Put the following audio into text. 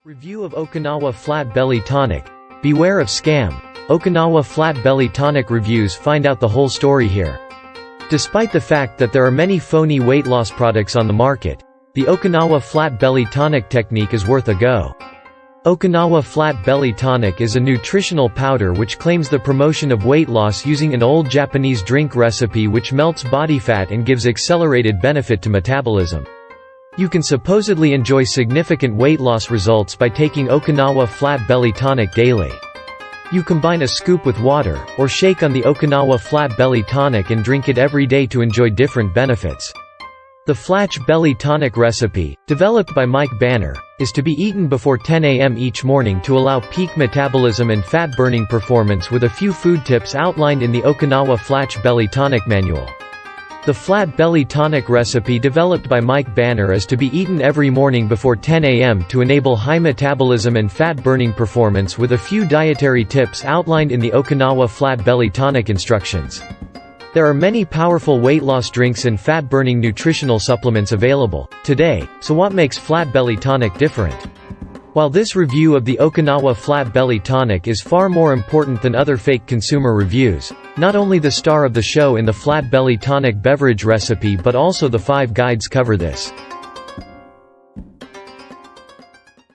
Review of Okinawa Flat Belly Tonic. Beware of scam. Okinawa Flat Belly Tonic reviews find out the whole story here. Despite the fact that there are many phony weight loss products on the market, the Okinawa Flat Belly Tonic technique is worth a go. Okinawa Flat Belly Tonic is a nutritional powder which claims the promotion of weight loss using an old Japanese drink recipe which melts body fat and gives accelerated benefit to metabolism. You can supposedly enjoy significant weight loss results by taking Okinawa Flat Belly Tonic daily. You combine a scoop with water, or shake on the Okinawa Flat Belly Tonic and drink it every day to enjoy different benefits. The Flat Belly Tonic recipe, developed by Mike Banner, is to be eaten before 10 a.m. each morning to allow peak metabolism and fat-burning performance with a few food tips outlined in the Okinawa Flat Belly Tonic manual. The Flat Belly Tonic recipe developed by Mike Banner is to be eaten every morning before 10 a.m. to enable high metabolism and fat-burning performance with a few dietary tips outlined in the Okinawa Flat Belly Tonic instructions. There are many powerful weight loss drinks and fat-burning nutritional supplements available today, so what makes Flat Belly Tonic different? While this review of the Okinawa Flat Belly Tonic is far more important than other fake consumer reviews, not only the star of the show in the Flat Belly Tonic beverage recipe but also the 5 guides cover this.